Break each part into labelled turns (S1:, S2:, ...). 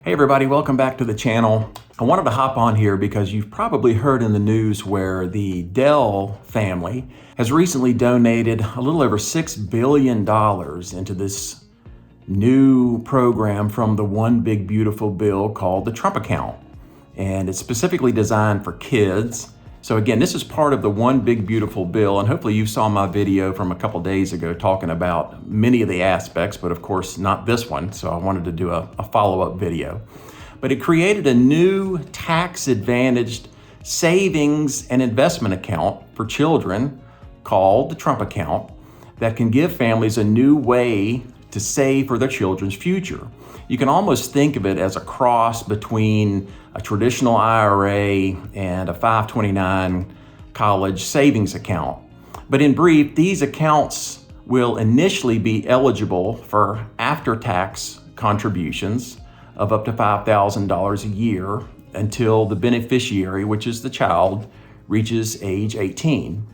S1: Hey everybody, welcome back to the channel. I wanted to hop on here because you've probably heard in the news where the Dell family has recently donated a little over $6 billion into this new program from the One Big Beautiful Bill called the Trump account. And it's specifically designed for kids. So again, this is part of the One Big Beautiful Bill, and hopefully you saw my video from a couple days ago talking about many of the aspects, but of course not this one, so I wanted to do a follow-up video. But it created a new tax-advantaged savings and investment account for children called the Trump account that can give families a new way to save for their children's future. You can almost think of it as a cross between a traditional IRA and a 529 college savings account. But in brief, these accounts will initially be eligible for after-tax contributions of up to $5,000 a year until the beneficiary, which is the child, reaches age 18.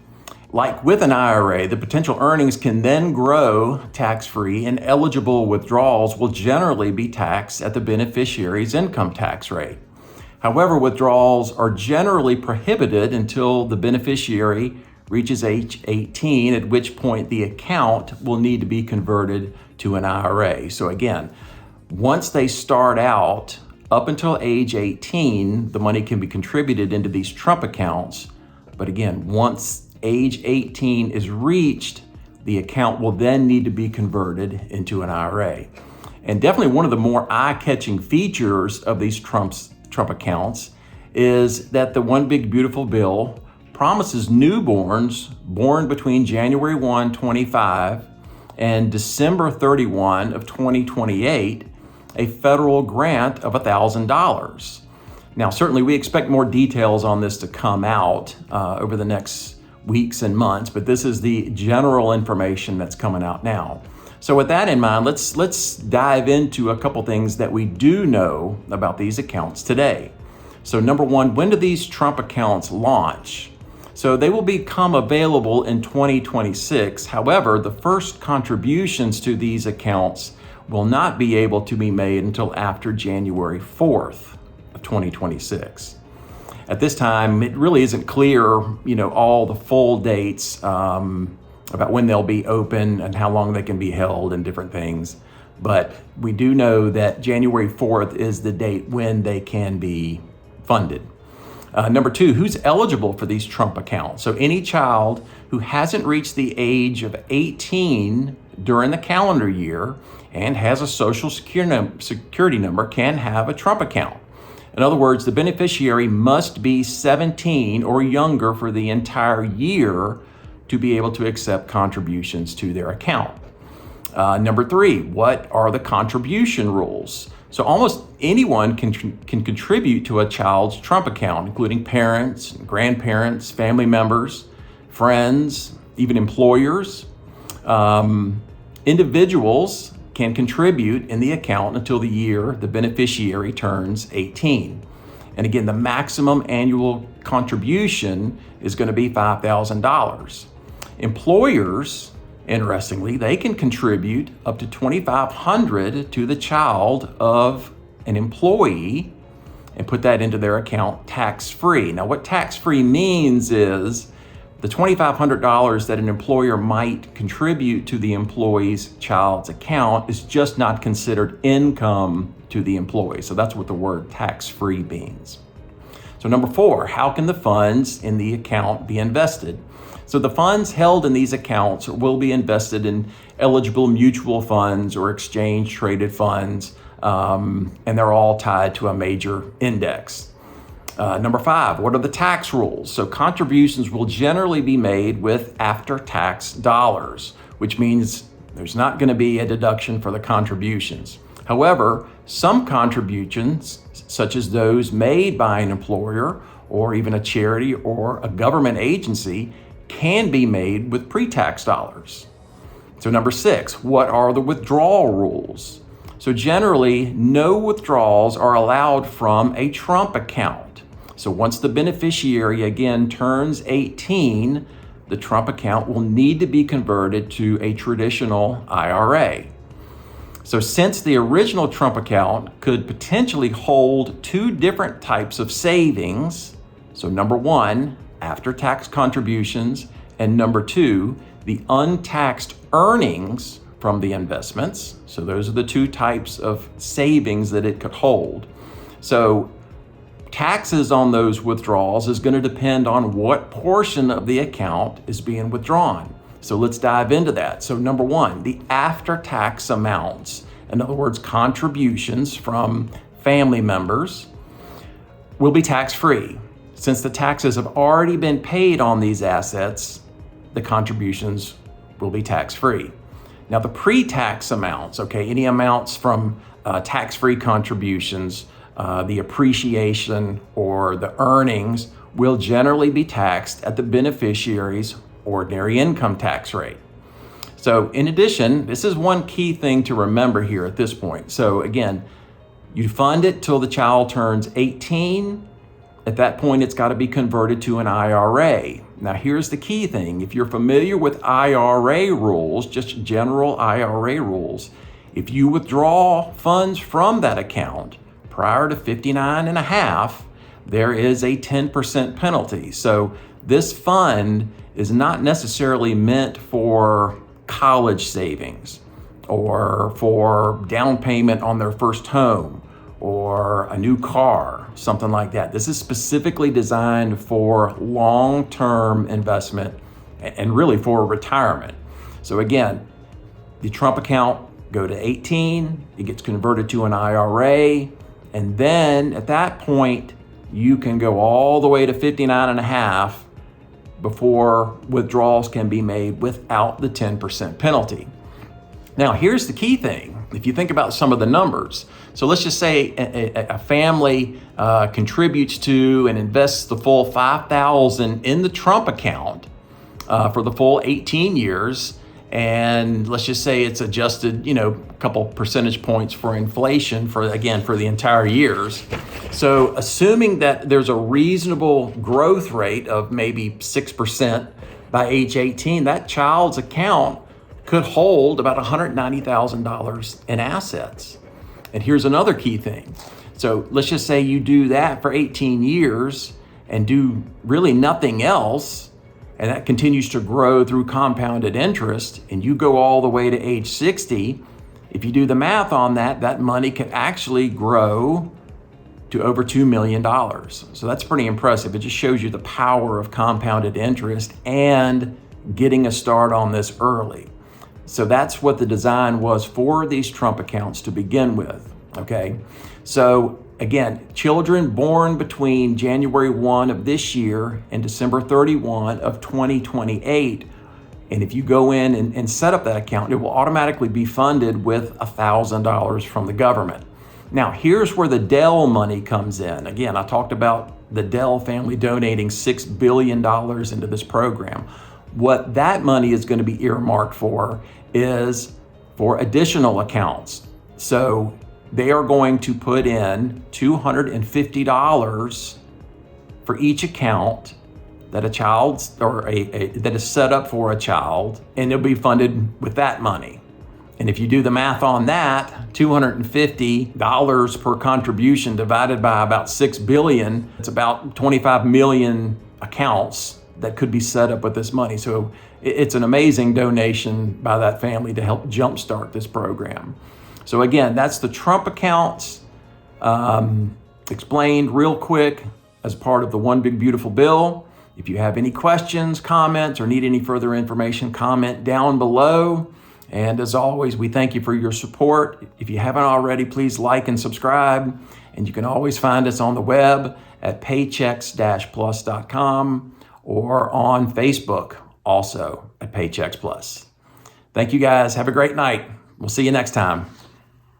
S1: Like with an IRA, the potential earnings can then grow tax-free, and eligible withdrawals will generally be taxed at the beneficiary's income tax rate. However, withdrawals are generally prohibited until the beneficiary reaches age 18, at which point the account will need to be converted to an IRA. So again, once they start out, up until age 18, the money can be contributed into these Trump accounts. But again, once age 18 is reached, the account will then need to be converted into an IRA. And definitely one of the more eye-catching features of these Trump accounts is that the One Big Beautiful Bill promises newborns born between January 1, 25 and December 31 of 2028 a federal grant of $1,000. Now, certainly we expect more details on this to come out over the next weeks and months, but this is the general information that's coming out now. So with that in mind, let's dive into a couple things that we do know about these accounts today. So number one, when do these Trump accounts launch? So they will become available in 2026. However, the first contributions to these accounts will not be able to be made until after January 4th of 2026. At this time, it really isn't clear, all the full dates about when they'll be open and how long they can be held and different things. But we do know that January 4th is the date when they can be funded. Number two, who's eligible for these Trump accounts? So any child who hasn't reached the age of 18 during the calendar year and has a social security number can have a Trump account. In other words, the beneficiary must be 17 or younger for the entire year to be able to accept contributions to their account. Number three, what are the contribution rules? So almost anyone can contribute to a child's Trump account, including parents, grandparents, family members, friends, even employers. Individuals can contribute in the account until the year the beneficiary turns 18. And again, the maximum annual contribution is going to be $5,000. Employers, interestingly, they can contribute up to $2,500 to the child of an employee and put that into their account tax-free. Now, what tax-free means is the $2,500 that an employer might contribute to the employee's child's account is just not considered income to the employee. So that's what the word tax-free means. So number four, how can the funds in the account be invested? So the funds held in these accounts will be invested in eligible mutual funds or exchange-traded funds, and they're all tied to a major index. Number five, what are the tax rules? So contributions will generally be made with after-tax dollars, which means there's not going to be a deduction for the contributions. However, some contributions, such as those made by an employer or even a charity or a government agency, can be made with pre-tax dollars. So number six, what are the withdrawal rules? So generally, no withdrawals are allowed from a Trump account. So once the beneficiary again turns 18, the Trump account will need to be converted to a traditional IRA. So since the original Trump account could potentially hold two different types of savings, so number one, after-tax contributions, and number two, the untaxed earnings from the investments. So those are the two types of savings that it could hold. So taxes on those withdrawals is going to depend on what portion of the account is being withdrawn. So let's dive into that. So number one, the after-tax amounts, in other words, contributions from family members, will be tax-free. Since the taxes have already been paid on these assets, the contributions will be tax-free. Now the pre-tax amounts, any amounts from tax-free contributions, the appreciation or the earnings will generally be taxed at the beneficiary's ordinary income tax rate. So in addition, this is one key thing to remember here at this point. So again, you fund it till the child turns 18. At that point, it's got to be converted to an IRA. Now, here's the key thing. If you're familiar with IRA rules, just general IRA rules, if you withdraw funds from that account prior to 59 and a half, there is a 10% penalty. So this fund is not necessarily meant for college savings or for down payment on their first home or a new car, something like that. This is specifically designed for long-term investment and really for retirement. So again, the Trump account, go to 18, it gets converted to an IRA, and then at that point, you can go all the way to 59 and a half before withdrawals can be made without the 10% penalty. Now, here's the key thing. If you think about some of the numbers, so let's just say a family contributes to and invests the full $5,000 in the Trump account for the full 18 years, and let's just say it's adjusted, a couple percentage points for inflation for the entire years. So assuming that there's a reasonable growth rate of maybe 6% by age 18, that child's account could hold about $190,000 in assets. And here's another key thing. So let's just say you do that for 18 years and do really nothing else, and that continues to grow through compounded interest, and you go all the way to age 60, if you do the math on that, that money could actually grow to over $2 million. So that's pretty impressive. It just shows you the power of compounded interest and getting a start on this early. So that's what the design was for these Trump accounts to begin with, okay? So again, children born between January 1 of this year and December 31 of 2028, and if you go in and set up that account, it will automatically be funded with $1,000 from the government. Now, here's where the Dell money comes in. Again, I talked about the Dell family donating $6 billion into this program. What that money is going to be earmarked for is for additional accounts. So they are going to put in $250 for each account that a child's that is set up for a child, and it'll be funded with that money. And if you do the math on that, $250 per contribution divided by about 6 billion, it's about 25 million accounts that could be set up with this money. So it's an amazing donation by that family to help jumpstart this program. So again, that's the Trump accounts explained real quick as part of the One Big Beautiful Bill. If you have any questions, comments, or need any further information, comment down below. And as always, we thank you for your support. If you haven't already, please like and subscribe. And you can always find us on the web at paychecks-plus.com or on Facebook, also at Paychecks Plus. Thank you guys. Have a great night. We'll see you next time.